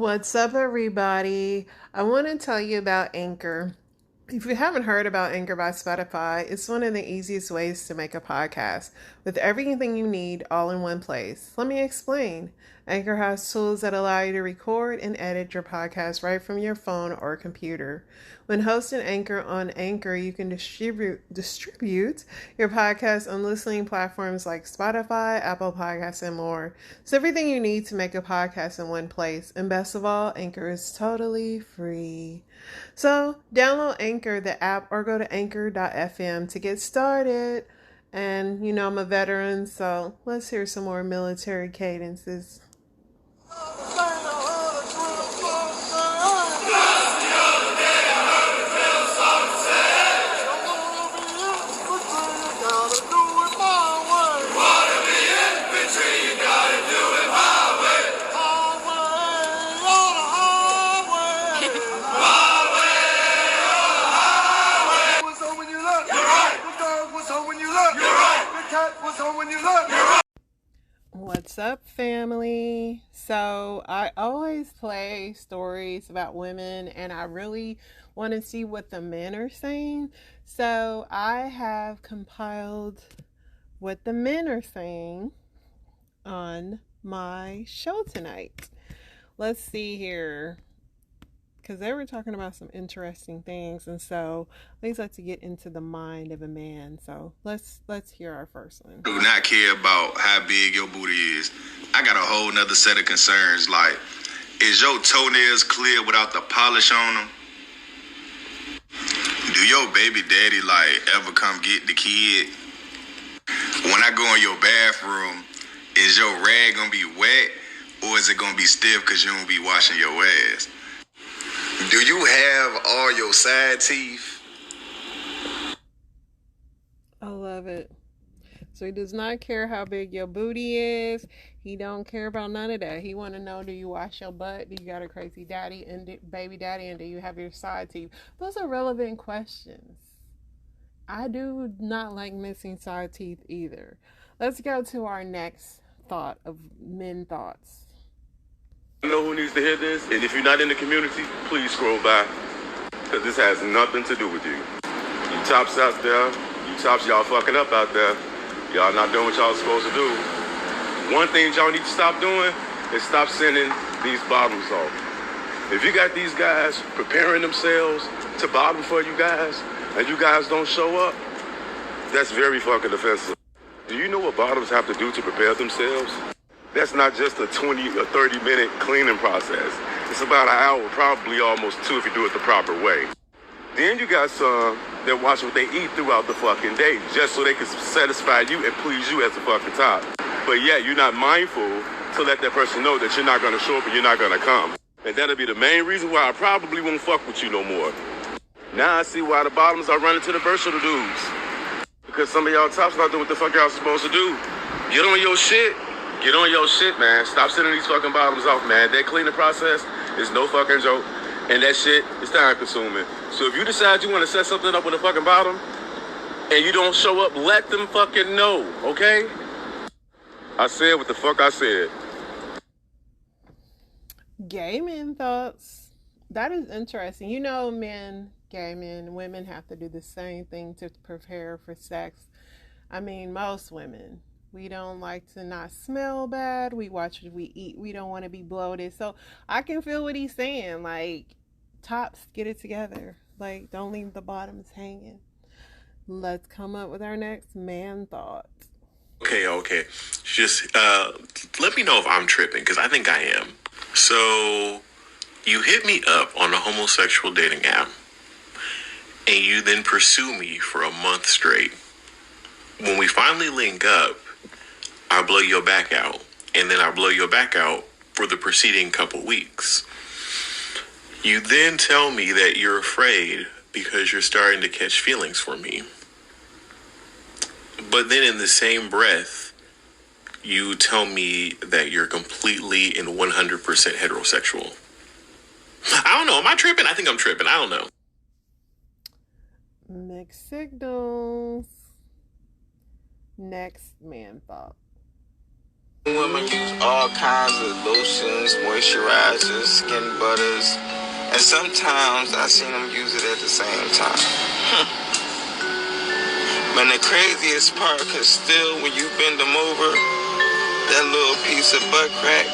What's up, everybody? I want to tell you about Anchor. If you haven't heard about Anchor by Spotify, it's one of the easiest ways to make a podcast with everything you need all in one place. Let me explain. Anchor has tools that allow you to record and edit your podcast right from your phone or computer. When hosting Anchor on Anchor, you can distribute your podcast on listening platforms like Spotify, Apple Podcasts, and more. It's everything you need to make a podcast in one place. And best of all, Anchor is totally free. So download Anchor, the app, or go to anchor.fm to get started. And I'm a veteran, so let's hear some more military cadences. What's up, family? So I always play stories about women and I really want to see what the men are saying. So I have compiled what the men are saying on my show tonight. Let's see here, because they were talking about some interesting things, and so I always like to get into the mind of a man. So let's hear our first one. Do not care about how big your booty is. I got a whole nother set of concerns. Like, is your toenails clear without the polish on them? Do your baby daddy ever come get the kid? When I go in your bathroom, is your rag gonna be wet or is it gonna be stiff because you don't be washing your ass? Do you have all your side teeth? I love it. So he does not care how big your booty is. He don't care about none of that. He want to know, do you wash your butt? Do you got a crazy daddy and baby daddy? And do you have your side teeth? Those are relevant questions. I do not like missing side teeth either. Let's go to our next thought of men thoughts. I know who needs to hear this, and if you're not in the community, please scroll by, because this has nothing to do with you. You tops out there, you tops, y'all fucking up out there. Y'all not doing what y'all supposed to do. One thing y'all need to stop doing is stop sending these bottoms off. If you got these guys preparing themselves to bottom for you guys, and you guys don't show up, that's very fucking offensive. Do you know what bottoms have to do to prepare themselves? That's not just a 20 or 30 minute cleaning process. It's about an hour, probably almost two if you do it the proper way. Then you got some that watch what they eat throughout the fucking day, just so they can satisfy you and please you as a fucking top. But yeah, you're not mindful to let that person know that you're not gonna show up and you're not gonna come. And that'll be the main reason why I probably won't fuck with you no more. Now I see why the bottoms are running to the versatile dudes. Because some of y'all tops not doing what the fuck y'all supposed to do. Get on your shit. Get on your shit, man. Stop sending these fucking bottoms off, man. That cleaning process is no fucking joke. And that shit is time consuming. So if you decide you want to set something up with a fucking bottom and you don't show up, let them fucking know, okay? I said what the fuck I said. Gay men thoughts. That is interesting. Men, gay men, women have to do the same thing to prepare for sex. I mean, most women. We don't like to not smell bad. We watch what we eat. We don't want to be bloated. So I can feel what he's saying. Tops, get it together. Don't leave the bottoms hanging. Let's come up with our next man thought. Okay. Just let me know if I'm tripping, because I think I am. So you hit me up on a homosexual dating app, and you then pursue me for a month straight. When we finally link up, I blow your back out, and then I blow your back out for the preceding couple weeks. You then tell me that you're afraid because you're starting to catch feelings for me. But then in the same breath, you tell me that you're completely and 100% heterosexual. I don't know. Am I tripping? I think I'm tripping. I don't know. Mixed signals. Next man thought. Women use all kinds of lotions, moisturizers, skin butters, and sometimes I seen them use it at the same time. But the craziest part, cause still when you bend them over, that little piece of butt crack,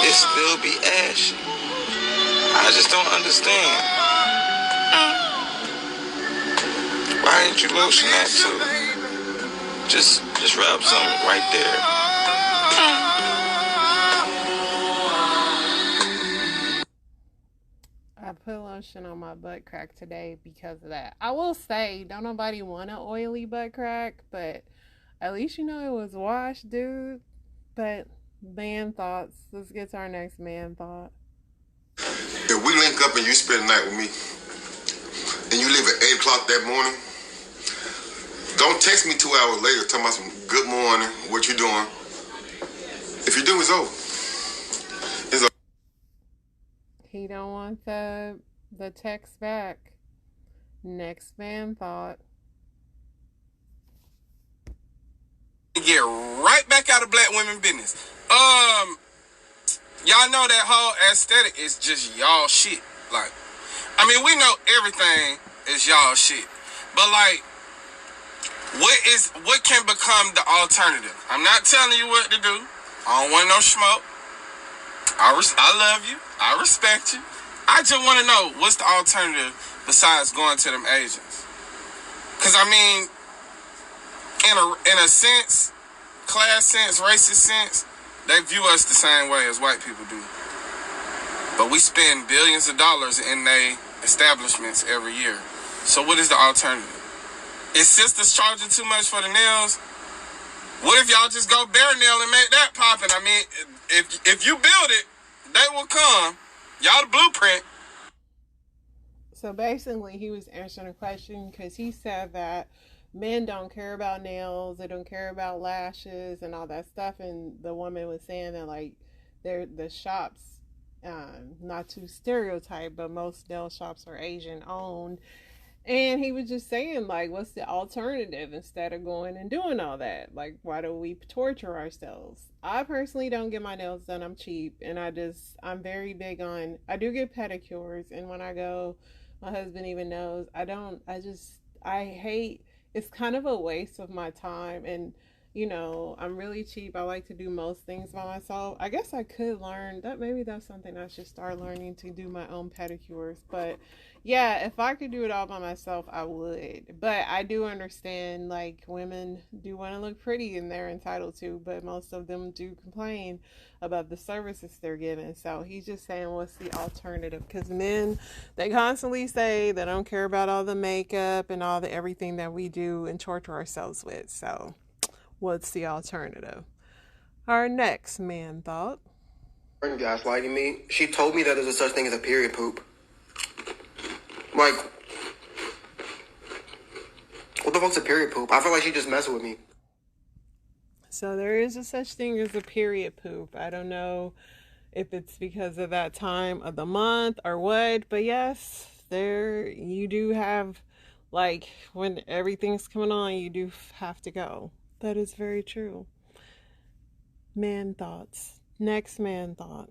it still be ashy. I just don't understand. Why didn't you lotion that too? Just rub something right there. I put lotion on my butt crack today because of that. I will say, don't nobody want an oily butt crack, but at least you know it was washed, dude. But man thoughts. Let's get to our next man thought. If we link up and you spend the night with me, and you leave at 8 o'clock that morning, don't text me 2 hours later talking about some good morning, what you doing. If you do, it's over. It's over. He don't want the text back. Next man thought. Get right back out of black women business. Y'all know that whole aesthetic is just y'all shit. Like, I mean, we know everything is y'all shit, but like, what can become the alternative? I'm not telling you what to do. I don't want no smoke. I love you. I respect you. I just want to know what's the alternative besides going to them Asians. Cause I mean, in a sense, class sense, racist sense, they view us the same way as white people do. But we spend billions of dollars in their establishments every year. So what is the alternative? Is sisters charging too much for the nails? What if y'all just go bare nail and make that poppin'? I mean, if you build it, they will come. Y'all the blueprint. So basically, he was answering a question because he said that men don't care about nails, they don't care about lashes and all that stuff. And the woman was saying that, like, the shops, not to stereotype, but most nail shops are Asian owned. And he was just saying, like, what's the alternative instead of going and doing all that? Like, why do we torture ourselves? I personally don't get my nails done. I'm cheap. And I'm very big on, I do get pedicures. And when I go, my husband even knows, I hate, it's kind of a waste of my time. And, you know, I'm really cheap. I like to do most things by myself. I guess I could learn that. Maybe that's something I should start learning, to do my own pedicures. But yeah, if I could do it all by myself, I would. But I do understand, like, women do want to look pretty and they're entitled to, but most of them do complain about the services they're given. So he's just saying, what's the alternative? Because men, they constantly say they don't care about all the makeup and all the everything that we do and torture ourselves with. So what's the alternative? Our next man thought. Gaslighting me. She told me that there's a such thing as a period poop. Like, what the fuck's a period poop? I feel like she just messing with me. So there is a such thing as a period poop. I don't know if it's because of that time of the month or what, but yes, there you do have, like, when everything's coming on, you do have to go. That is very true. Man thoughts. Next man thought.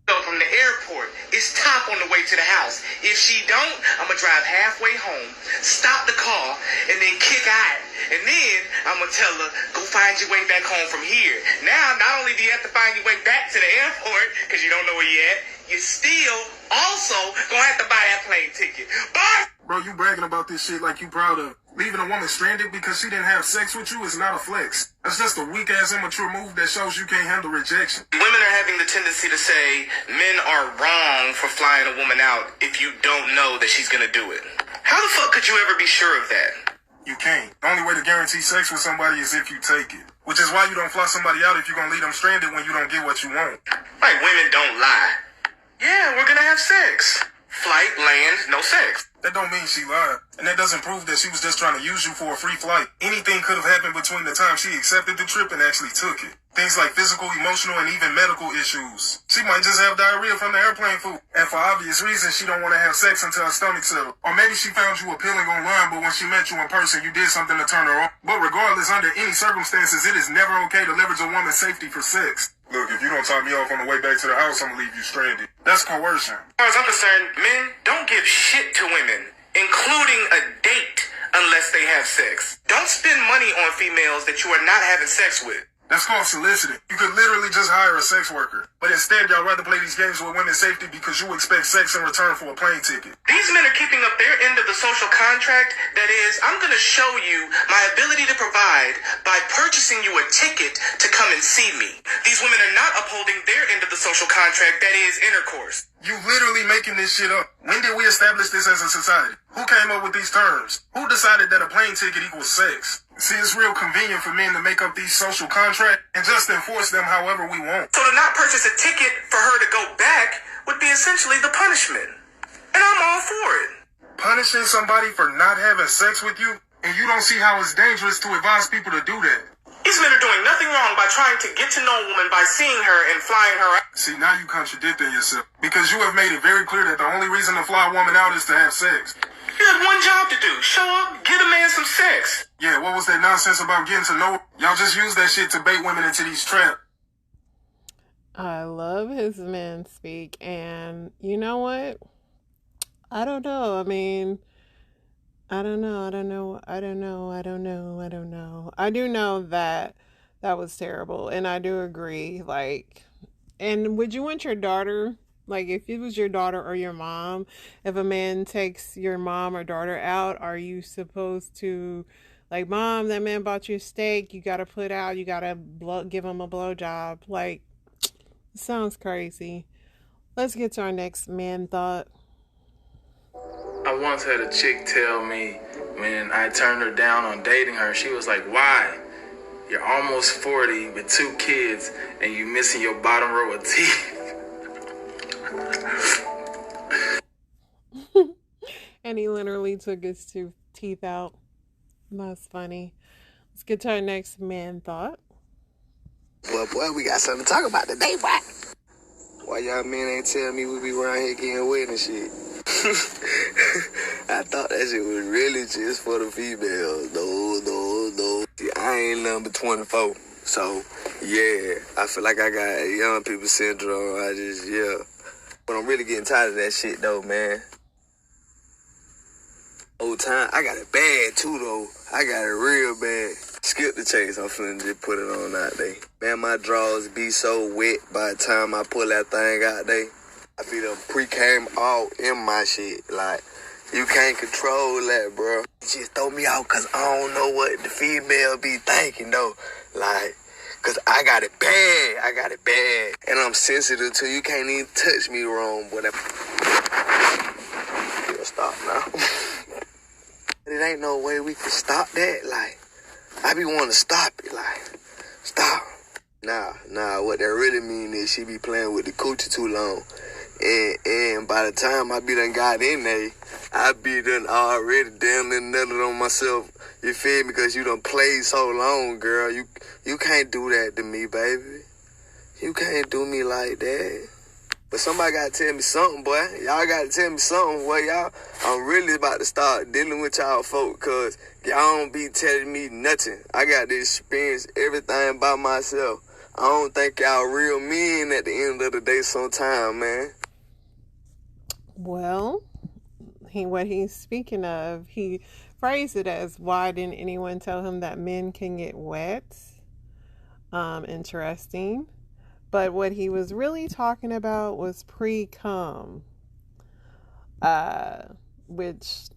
From the airport, it's top on the way to the house. If she don't, I'm gonna drive halfway home, stop the car, and then kick out. And then I'm gonna tell her, go find your way back home from here. Now, not only do you have to find your way back to the airport, because you don't know where you're at, you still also gonna have to buy that plane ticket. Bye! Bro, you bragging about this shit like you proud of. Leaving a woman stranded because she didn't have sex with you is not a flex. That's just a weak-ass immature move that shows you can't handle rejection. Women are having the tendency to say men are wrong for flying a woman out if you don't know that she's gonna do it. How the fuck could you ever be sure of that? You can't. The only way to guarantee sex with somebody is if you take it. Which is why you don't fly somebody out if you're gonna leave them stranded when you don't get what you want. Like, women don't lie. Yeah, we're gonna have sex. flight, land, no sex. That don't mean she lied. And that doesn't prove that she was just trying to use you for a free flight. Anything could have happened between the time she accepted the trip and actually took it. Things like physical, emotional, and even medical issues. She might just have diarrhea from the airplane food. And for obvious reasons, she don't want to have sex until her stomach settles. Or maybe she found you appealing online, but when she met you in person, you did something to turn her on. But regardless, under any circumstances, it is never okay to leverage a woman's safety for sex. Look, if you don't top me off on the way back to the house, I'm gonna leave you stranded. That's coercion. As far as I'm concerned, men don't give shit to women, including a date, unless they have sex. Don't spend money on females that you are not having sex with. That's called soliciting. You could literally just hire a sex worker. But instead, y'all rather play these games with women's safety because you expect sex in return for a plane ticket. These men are keeping up their end of the social contract. That is, I'm going to show you my ability to provide by purchasing you a ticket to come and see me. These women are not upholding their end of the social contract, that is, intercourse. You literally making this shit up. When did we establish this as a society? Who came up with these terms? Who decided that a plane ticket equals sex? See, it's real convenient for men to make up these social contracts and just enforce them however we want. So to not purchase a ticket for her to go back would be essentially the punishment. And I'm all for it. Punishing somebody for not having sex with you? And you don't see how it's dangerous to advise people to do that. These men are doing nothing wrong by trying to get to know a woman by seeing her and flying her out. See, now you contradicting yourself. Because you have made it very clear that the only reason to fly a woman out is to have sex. You have one job to do. Show up, get a man some sex. Yeah, what was that nonsense about getting to know her? Y'all just use that shit to bait women into these traps. I love his men speak, and you know what? I don't know. I mean, I don't know. I do know that that was terrible, and I do agree. Like, and would you want your daughter, like if it was your daughter or your mom, if a man takes your mom or daughter out, are you supposed to, like, Mom, that man bought you a steak, you gotta put out, you gotta give him a blowjob? Like, it sounds crazy. Let's get to our next man thought. I once had a chick tell me when I turned her down on dating her, she was like, "Why? You're almost 40 with 2 kids and you missing your bottom row of teeth." And he literally took his 2 teeth out. That's funny. Let's get to our next man thought. Well, boy, we got something to talk about today, boy. Why y'all men ain't tell me we be around here getting wet and shit? I thought that shit was really just for the females. No. See, I ain't number 24. So, yeah, I feel like I got young people syndrome. But I'm really getting tired of that shit, though, man. Old time, I got it bad, too, though. I got it real bad. Skip the chase, I'm finna just put it on out there. Man, my drawers be so wet by the time I pull that thing out there. I be done pre-came all in my shit. Like, you can't control that, bro. It just throw me out because I don't know what the female be thinking, though. Like, because I got it bad. And I'm sensitive to you. Can't even touch me wrong, boy. You'll stop now. It ain't no way we can stop that. Like, I be wanting to stop it. Like, stop. Nah, what that really mean is she be playing with the coochie too long. And by the time I be done got in there, I be done already damn near nutted on myself. You feel me? Because you done played so long, girl. You can't do that to me, baby. You can't do me like that. But somebody got to tell me something, boy. Y'all got to tell me something, boy. I'm really about to start dealing with y'all folk, because y'all don't be telling me nothing. I got to experience everything by myself. I don't think y'all real men at the end of the day sometime, man. Well, what he's speaking of, he phrased it as, why didn't anyone tell him that men can get wet? Interesting. But what he was really talking about was pre-cum, which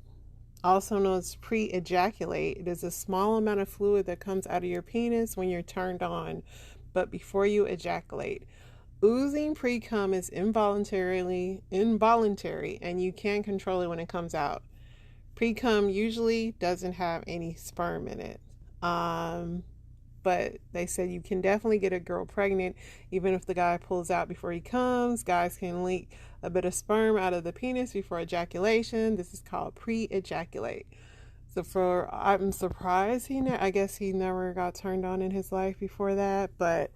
also known as pre-ejaculate. It is a small amount of fluid that comes out of your penis when you're turned on, but before you ejaculate. Oozing pre-cum is involuntary, and you can control it when it comes out. Pre-cum usually doesn't have any sperm in it. But they said you can definitely get a girl pregnant even if the guy pulls out before he comes. Guys can leak a bit of sperm out of the penis before ejaculation. This is called pre-ejaculate. So I'm surprised I guess he never got turned on in his life before that, but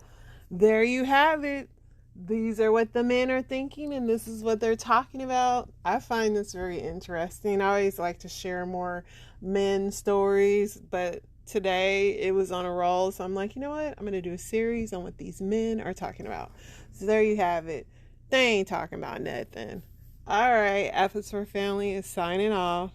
there you have it. These are what the men are thinking, and this is what they're talking about. I find this very interesting. I always like to share more men stories, but today it was on a roll, so I'm like, you know what? I'm going to do a series on what these men are talking about. So there you have it. They ain't talking about nothing. All right, F is for Family is signing off.